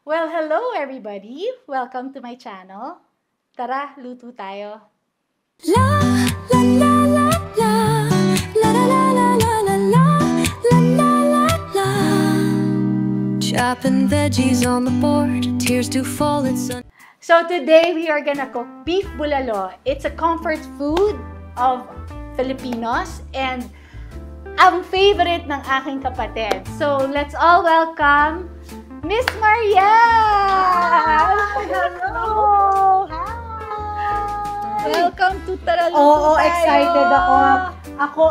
Well, hello everybody! Welcome to my channel. Tara, luto tayo. La la la la la la la la la la la la la la la. Chopping veggies on the board, tears do fall. It's So today we are gonna cook beef bulalo. It's a comfort food of Filipinos and ang favorite ng aking kapatid. So let's all welcome Miss Maria! Hello! Hi! Welcome to Tara Luto Oo, Tayo! excited ako. Ako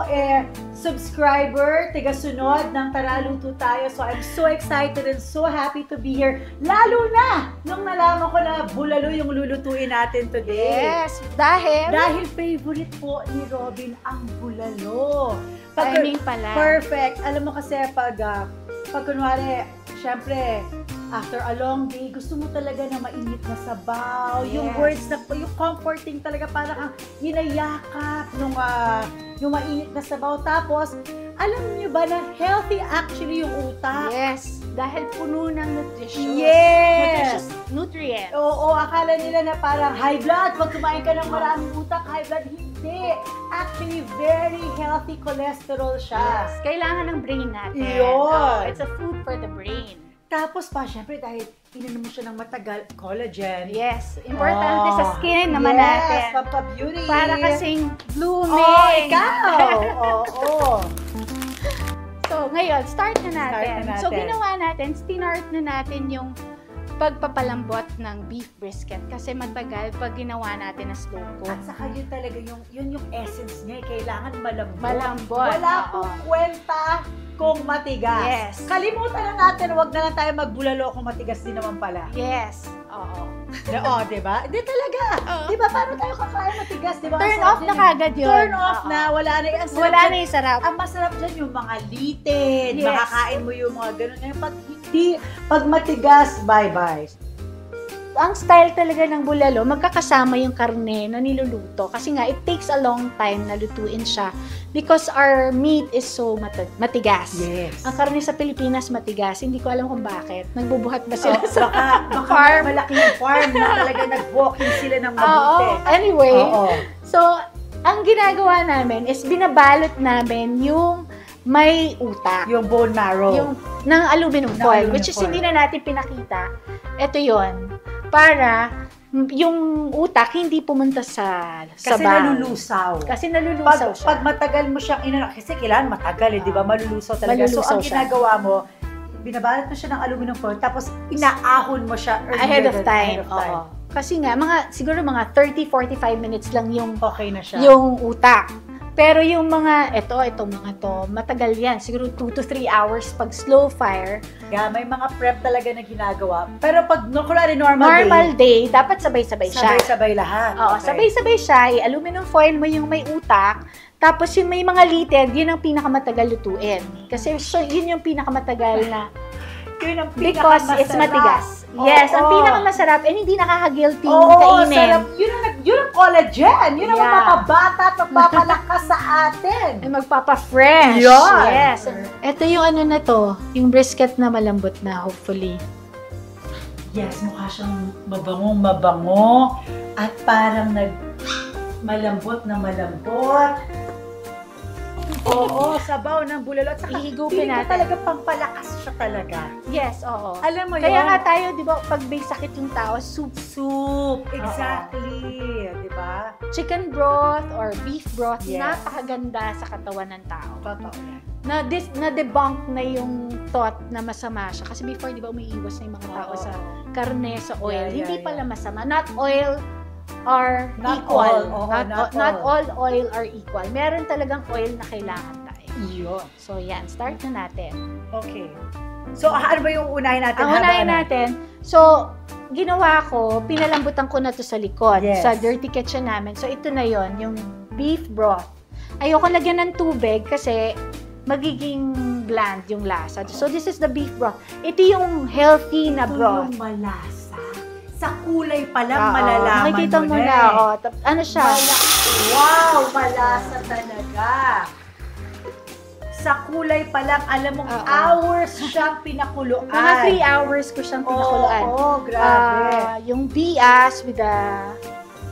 subscriber, tiga-sunod ng Tara Luto Tayo. So I'm so excited and so happy to be here. Lalo na nung nalaman ko na bulalo yung lulutuin natin today. Yes! Dahil favorite po ni Robin ang bulalo. timing pala. Perfect. Alam mo kasi pag kunwari, syempre, after a long day, gusto mo talaga na mainit na sabaw. Yes. Yung words na, yung comforting talaga, parang kang ginayakap yung mainit na sabaw. Tapos, alam niyo ba na healthy actually yung utak? Yes! Dahil puno ng nutritious. Yes! Nutrients. Oo, akala nila na parang high blood, pag kumain ka ng maraming utak, high blood, hindi. Actually, very healthy cholesterol siya. Yes. Kailangan ng brain natin. Yun. Oh, it's a food for the brain. Tapos pa, syempre, dahil ininom mo siya ng matagal, collagen. Yes. Importante sa skin naman yes, natin. Yes, pampabeauty. Para kasing blooming. Oh, ikaw! Oo. So, ngayon, start na natin. Start na natin. So, ginawa natin, stinart na natin yung pagpapalambot ng beef brisket kasi matagal pag ginawa natin na slow cook. At saka yun talaga yung essence niya, kailangan malambot. Malambot. Wala oo. pong kwenta kung matigas. Yes. Kalimutan na natin, wag na lang tayo magbulalo kung matigas din naman pala. Yes. Oo. Oo, diba? Hindi talaga. Oo. Diba, paano tayo kakain matigas? Diba? Turn Ang off sarap na din. kagad yun. Turn off Oo. na, wala na. Ang sarap Wala dyan. na yung sarap. Ang masarap dyan yung mga litin. Yes. Makakain mo yung mga ganun. Ngayon, pag matigas, bye-bye. Ang style talaga ng bulalo, magkakasama yung karne na niluluto. Kasi nga, it takes a long time na lutuin siya because our meat is so matigas. Yes. Ang karne sa Pilipinas matigas. Hindi ko alam kung bakit. Nagbubuhat ba sila sa Baka farm? malaki yung farm na talaga nag-walking sila ng mabuti. Oo. Anyway, Oo. so, ang ginagawa namin is binabalot namin yung may utak. Yung bone marrow. Yung ng aluminum Ng foil, aluminum which is foil. hindi na natin pinakita. Ito yon para yung utak hindi pumunta sa Kasi bang. nalulusaw. Kasi nalulusaw siya. Pag matagal mo siyang kasi kailangan matagal di ba? Malulusaw talaga. Malulusaw So, ang siya. ginagawa mo, binabalot mo siya ng aluminum foil, tapos inaahon mo siya ahead of time. Ahead of time. Oo. Kasi nga, siguro mga 30-45 minutes lang yung Okay na siya. yung utak. Pero yung itong mga to, matagal yan. Siguro 2 to 3 hours pag slow fire. Yeah, may mga prep talaga na ginagawa. Pero pag kunwari Normal day, dapat sabay-sabay siya. sabay-sabay lahat. Oo, Okay. sabay-sabay siya. I-aluminum foil mo yung may utak. Tapos yung may mga litid, yun ang pinakamatagal lutuin. Kasi yun yung pinakamatagal na Yun ang because it's matigas. Yes, ang pinakamasarap and hindi nakaka-guilty kainin. Sarap. Yun ang collagen. Yun ang Yeah. mapapabata at magpapalakas sa atin. Ay, magpapa-fresh. Yun. Yes. Ito yung na to, yung brisket na malambot na, hopefully. Yes, mukha siyang mabango at parang malambot na malambot. Oo, sabaw ng bulalo. At saka, Ihigupin feeling ko natin. talaga pampalakas siya talaga. Yes, oo. Alam mo Kaya yun? nga tayo, di ba, pag may sakit yung tao, Soup. Exactly. Di ba? chicken broth or beef broth, Yes. napakaganda sa katawan ng tao. Totoo yan. Na-debunk na yung thought na masama siya. Kasi before, di ba, umiiwas na yung mga tao sa karne, sa oil. Yeah, Hindi yeah. pala masama. Not all are Not equal. all. Oo, not all oil are equal. Meron talagang oil na kailangan tayo. Yun. So, yan. Start na natin. Okay. So, ano ba yung unahin natin? Ang unahin natin, so, ginawa ko, pinalambutan ko na to sa likod, Yes. sa dirty kitchen namin. So, ito na yon yung beef broth. Ayoko lagyan ng tubig kasi magiging bland yung lasa. So, this is the beef broth. Ito yung healthy na Ito broth. yung malasa. Sa kulay pa lang Oo, malalaman makikita mo mo na. eh. Oh, ano siya? Wow! Malasa talaga. sa kulay pa lang, alam mong Oo. hours siyang pinakuluan. Mga 3 hours ko siyang pinakuluan. Oo, grabe. Yung bias with the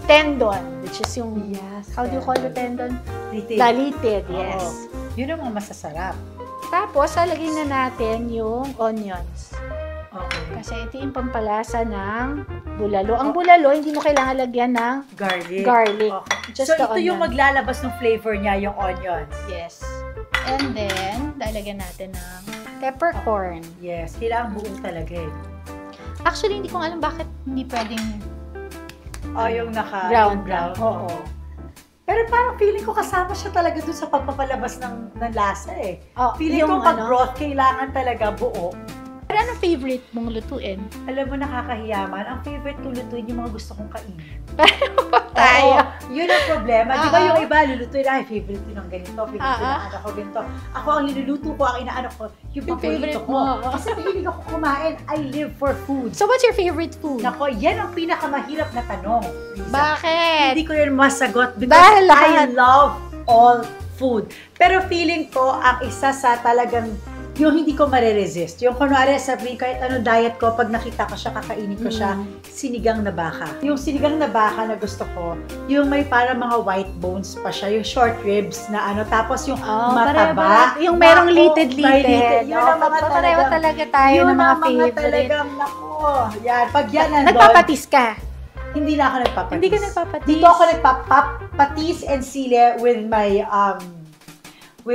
tendon, which is yung, Yes, how do you call the tendon? Litid. Dalitid, Oo. yes. Yun ang mga masasarap. Tapos, lalagyan na natin yung onions. Okay. Kasi ito yung pampalasa ng bulalo. Ang bulalo, hindi mo kailangan lagyan ng Garlic. garlic. Okay. Just So, the ito yung onion. maglalabas ng flavor niya, yung onions. Yes. And then, lalagyan natin ng peppercorn. Yes, kailangan buo talaga eh. Actually, hindi ko alam bakit hindi pwedeng Oh, yung Ground ground. lang. Oo. Pero parang feeling ko kasama siya talaga dun sa pagpapalabas ng lasa eh. oh, Feeling ko pag broth, kailangan talaga buo. Pero anong favorite mong lutuin? Alam mo, nakakahiyaman. Ang favorite ko lutuin yung mga gusto kong kainin. Tayo. Oo, yun ang problema. Di ba Oo. yung iba, lulutuin, ay, favorite ko ng ganito, favorite ko ng anak ko ganito. Ako, ang niluluto ko, ang inaano ko, yung Yung paborito favorite ko. mo. Kasi mahilig ako kumain. I live for food. So, what's your favorite food? Nako, yan ang pinakamahirap na tanong, Lisa. Bakit? Hindi ko rin masagot because Dahil I lahat. love all food. Pero feeling ko, ang isa sa talagang yung hindi ko mare-resist. Yung kunwari sabi, kahit ano diet ko, pag nakita ko siya, kakainin ko siya, sinigang na baka. Yung sinigang na baka na gusto ko, yung may parang mga white bones pa siya, yung short ribs na ano, tapos yung mataba. Yung merong Nako, litid-litid. may litid. Yun ang mga Pareho talagang, talaga tayo yun ng mga ang mga favorite. talagang, nako. Yan, pag yan nandun, Nagpapatis ka? hindi na ako nagpapatis. Hindi ka nagpapatis? Dito ako nagpapatis and sile with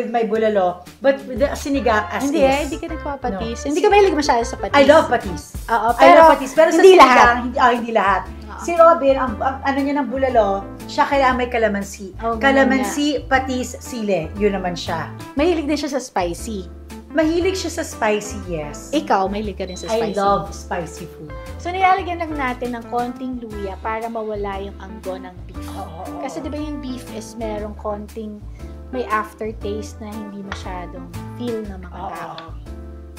my bulalo. But with the sinigang as Hindi is. hindi ka nagpapatis. No. Hindi ka mahilig masyado sa patis. I love patis. Oo, I pero love patis. Pero sa hindi sinigang, lahat. hindi lahat. Oo. Si Robin, ang ano niya ng bulalo, siya kailangan may kalamansi. Oh, ganun Kalamansi, patis, sile. Yun naman siya. Mahilig din siya sa spicy. Mahilig siya sa spicy, yes. Ikaw, mahilig ka rin sa I spicy. love spicy food. So, nilalagyan lang natin ng konting luya para mawala yung anggo ng beef. Oo. Kasi di ba yung beef is merong konting may aftertaste na hindi masyadong feel ng mga tao.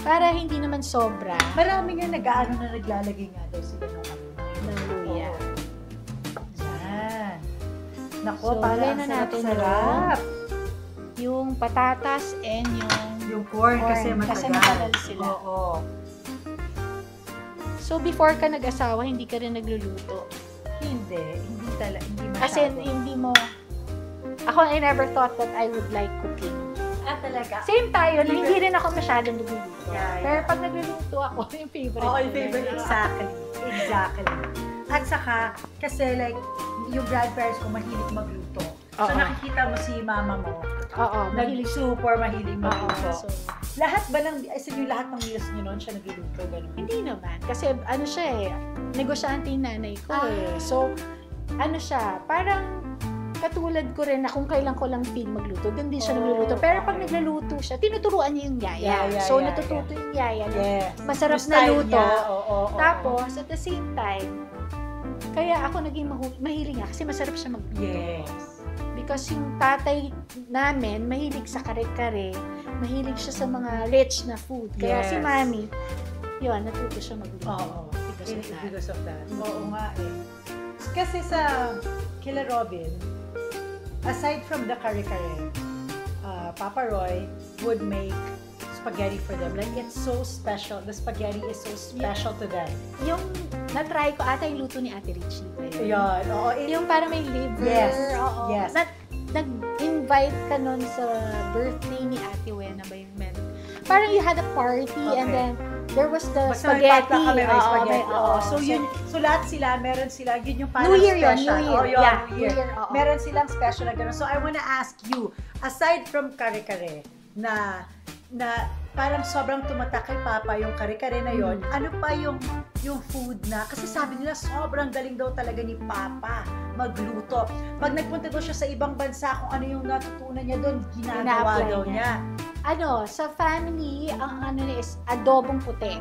Para hindi naman sobra Marami nga nag-aano na naglalagay nga daw sila ng ng luya. Yan. Nako, So, para lagyan ang na natin sarap-sarap. Yung patatas and Yung corn, kasi Kasi matagal. matagal sila. Oo. So, before ka nag-asawa, hindi ka rin nagluluto. Hindi masyado. As in, hindi mo... Ako, I never thought that I would like cooking. Talaga. Same tayo, na hindi rin ako masyadong nagluluto. Yeah. Pero pag nagluluto ako, yung favorite Oo, ko yung favorite. rin. Exactly. At saka, kasi like, yung grandparents ko mahilig magluto. So, Oo. nakikita mo si mama mo, Oo, mahilig. super mahilig magluto. So, Lahat ba ng, yung lahat ng meals niyo noon, siya nagluluto, gano'n? hindi naman. Kasi ano siya eh, negosyante yung nanay ko eh. So, ano siya, parang katulad ko rin na kung kailan ko lang feel magluto, doon din siya nagluluto. Pero pag nagluluto siya, tinuturuan niya yung yaya. So, natututo yung yaya na Yes. masarap Yung na style luto. niya, oo. Tapos, at the same time, kaya ako naging mahilig nga kasi masarap siya magluto. Yes. Because yung tatay namin, mahilig sa kare-kare, mahilig siya sa mga rich na food. Kaya si Yes. mami, yun, natuto siya magluto. Oo. Because of that. Oo nga eh. Kasi sa kila Robin, aside from the kare-kare, Papa Roy would make spaghetti for them. Like, it's so special. The spaghetti is so special to them. Yung na-try ko ata yung luto ni Ate Richie. Yan. Oo. Yung para may liver. Yes. Oo. Yes. Nag-invite ka nun sa birthday ni Ate Wena ba yung meron? Parang you had a party and Okay. then there was the Basta may spaghetti. patla kami, may Oo, spaghetti. oo. So, yun, so lahat sila, meron sila, yun yung parang New Year yun, special. New Year. Oh, yun, Yeah, New Year. New Year, oo. Meron silang special na gano'n. So, I wanna ask you, aside from kare-kare, na parang sobrang tumatak kay Papa yung kare-kare na yon, ano pa yung food na, kasi sabi nila sobrang galing daw talaga ni Papa magluto. Pag nagpunta daw siya sa ibang bansa, kung ano yung natutunan niya doon, ginagawa Ina-apply daw niya. niya. Ano, sa family, ang ano niya is adobong puti.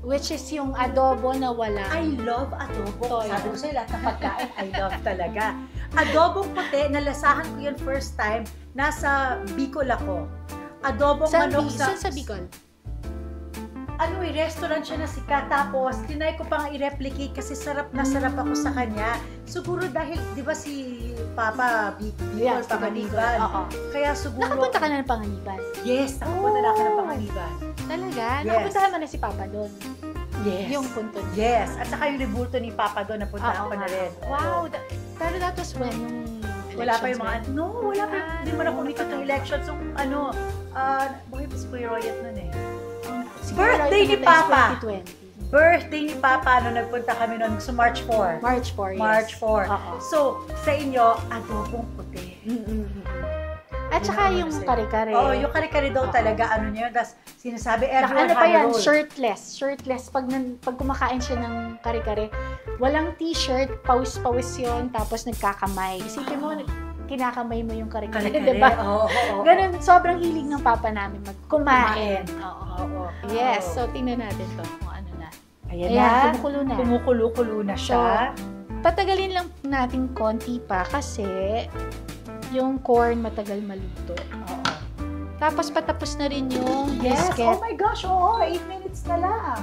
Which is yung adobo na wala. I love adobo. Toyo. Sabi ko sa'yo, lahat ng pagkain, I love talaga. Adobong puti, nalasahan ko yan first time, nasa Bicol ako. Adobong manok Saan sa Bicol? restaurant siya na sikat. Tapos, tinry ko pa nga i-replicate kasi sarap na sarap ako sa kanya. Siguro dahil, di ba si Papa, Bicol, Panganiban. Oo. Kaya siguro... Nakapunta ka na ng Panganiban? Yes, nakapunta na ako ng Panganiban. Talaga? Yes. Nakapuntahan mo na si Papa doon? Yes. Yung punto niya? Yes. At saka yung rebulto ni Papa doon, napuntahan ko na rin. Wow! Pero that was when yung wala pa yung mga, elections wala pa. Hindi mo na kumikot ng elections. Yung buhay pa si Kuya Royet nun eh. Siguro Birthday ni right Papa. 2020. Birthday ni Papa nung nagpunta kami nun sa March 4. March 4, yes. March 4. Oo. So, sa inyo, adobong puti. At saka yung kare-kare. Oo, yung kare-kare daw talaga, ano niya, tas sinasabi, Saka everyone ano pa had a yan, role. shirtless. Pag kumakain siya ng kare-kare, walang t-shirt, pawis-pawis yun, tapos nagkakamay. Isipin mo, kinakamay mo yung kare-kare, Kare-kare, diba? oo. Ganun, sobrang hilig ng papa namin kumain. Oo. Yes, so tingnan natin to kung ano na. Ayan Ayan, na. kumukulo na. Kumukulo na siya. Patagalin lang natin konti pa kasi yung corn matagal maluto. Oo. Tapos patapos na rin yung Yes, biscuit. oh my gosh, oo, 8 minutes na lang.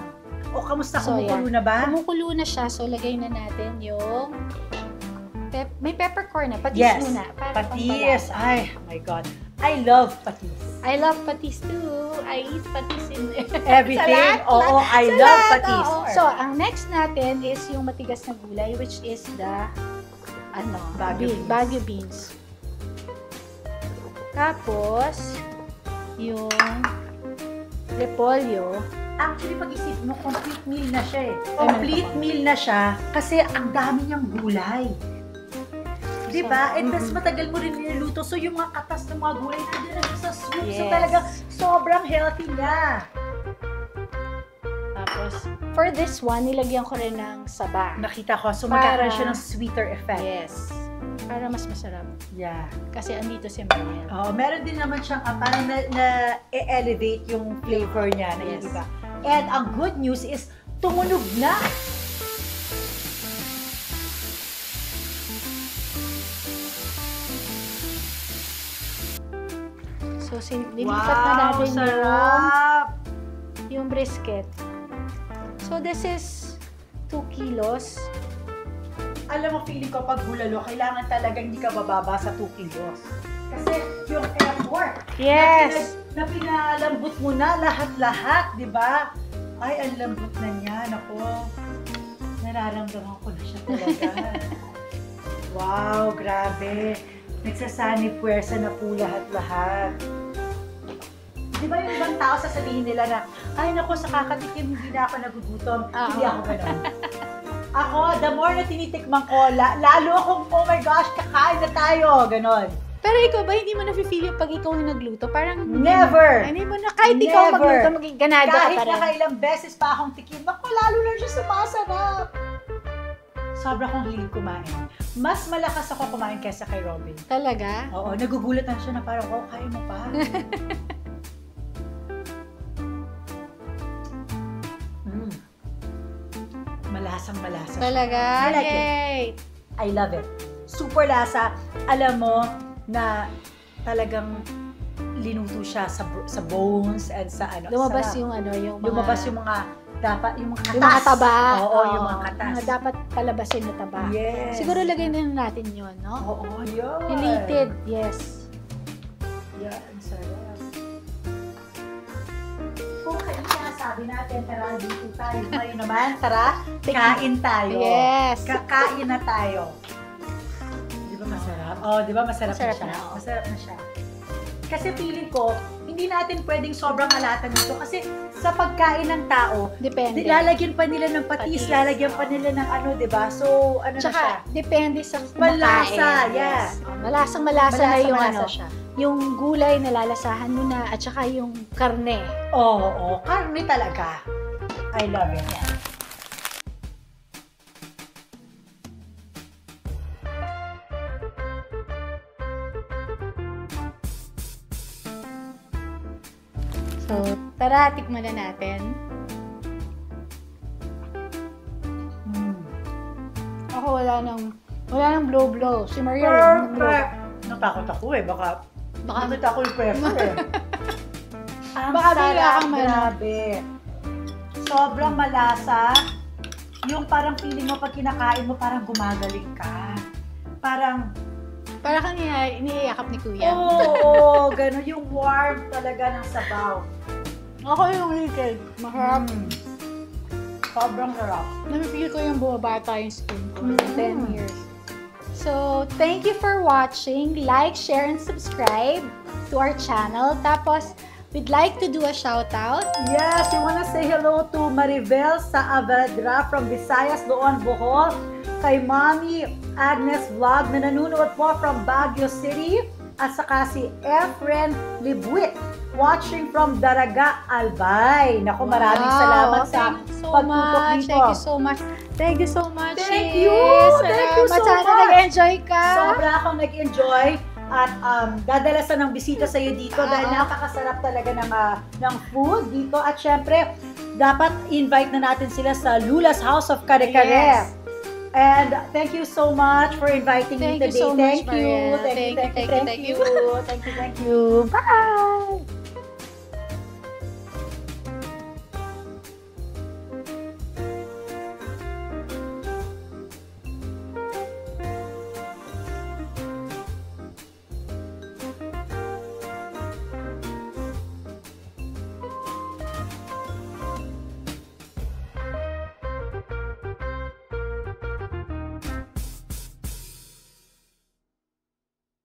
O, kamusta? So, Kumukulo yan. na ba? Kumukulo na siya, so lagay na natin yung may peppercorn na, patis Yes, muna. Para patis. pampalasa. Ay, oh my God. I love patis. I love patis too. I eat patis in Everything. Sa lahat, Oo, I sa love lahat, patis. oo. So, ang next natin is yung matigas na gulay, which is the Baguio beans. beans. Tapos, yung repolyo. Actually, pag-isip mo, complete meal na siya eh. Ay, Complete meal na siya kasi ang dami niyang gulay. Diba? And mas matagal mo rin niluto. So, yung mga katas ng mga gulay nandiyan na siya sa soup. So, Yes. talagang sobrang healthy niya. Tapos, for this one, nilagyan ko rin ng saba. Nakita ko. So, Para- magkakaroon siya ng sweeter effect. Yes. Para mas masarap. Yeah. Kasi andito si Mariel. Meron din naman siyang parang na-elevate yung flavor niya. Yes. Iba. And ang good news is, tumunog na. So, nilipat na natin sarap! yung brisket. So, this is 2 kilos. Alam mo, feeling ko pag bulalo, kailangan talagang hindi ka bababa sa 2 kilos. Kasi yung effort Yes! na pinalambot mo na lahat-lahat, di ba? Ay, ang lambot na niya. Ako, nararamdaman ko na siya talaga. Wow, grabe. Nagsasani puwersa na po lahat-lahat. Di ba yung ibang tao sasabihin nila na, ay naku, sa kakatikim, hindi na ako nagugutom. Hindi ako ganun. Ako, the more na tinitikman ko, lalo akong, oh my gosh, kakain na tayo. Ganon. Pero ikaw ba, hindi mo na-feel yung pag ikaw yung nagluto? Parang, Never! Hindi mo na, kahit ikaw Never. magluto, maging ganado ka Kahit pa rin. nakailang beses pa akong tikim, ako lalo lang siya sumasarap. Sobra kong hilig kumain. Mas malakas ako kumain kaysa kay Robin. Talaga? Oo, nagugulat na siya na parang, oh, kaya mo pa. Malasang-malasa siya. Talaga? I like it. Yay! I love it. Super lasa. Alam mo na talagang linuto siya sa bones and sa ano. Lumabas sarap. yung ano, yung mga... Lumabas yung mga dapat, yung mga katas. Yung mga taba. Oo, yung mga katas. Mga dapat palabasin na taba. Yes. Siguro lagay na natin yun, no? Oo, yun. Deleted, yes. Yan, sarap. Kung kaya sabi natin, tara, dito tayo. Ngayon naman, tara, kain tayo. Yes. Kakain na tayo. Di ba masarap? Oh, di ba masarap, Masarap na siya? na, oo. Masarap na siya. Kasi feeling ko, hindi natin pwedeng sobrang alatan nito kasi sa pagkain ng tao, Depende. lalagyan pa nila ng patis, lalagyan pa nila ng ano, di ba? So, ano na siya? Tsaka, depende sa Malasa, kumakain. yeah. Yes. Malasang-malasa na yung Malasa ano, siya. yung gulay na lalasahan mo na at saka yung karne. Oo, karne talaga. I love it. So, tara, tikman na natin. Ako wala nang blow-blow. Si Maria yung blow. Perfect! Natakot ako eh, baka nakita ko yung pressure eh. Ang Baka bigla sarap, kang grabe. Sobrang malasa. Yung parang feeling mo pag kinakain mo, parang gumagaling ka. Parang, Para kang iniiyakap ni Kuya. oo, gano'n. Yung warm talaga ng sabaw. Ako yung liquid. Masarap. Sobrang sarap. Namipil ko yung bumabata yung skin ko. 10 years. So, thank you for watching. Like, share, and subscribe to our channel. Tapos, we'd like to do a shout out. Yes, we wanna say hello to Maribel Saavedra from Visayas, Doon, Bohol. Kay Mami Agnes Vlog na nanonood po from Baguio City. At saka si Efren Libuit watching from Daraga, Albay. Naku, maraming salamat sa pagtutok dito. Thank you so much. Thank you so much. Thank you. Thank you so Sana much. nag-enjoy ka. Sobra akong nag-enjoy at dadalasan ng bisita sa iyo dito dahil napakasarap talaga ng food dito. At syempre, dapat invite na natin sila sa Lula's House of Kare-Kare. Yes. And thank you so much for inviting me Thank you today. so much, Thank you. Mariel. Thank you. Thank you. Thank you. Bye!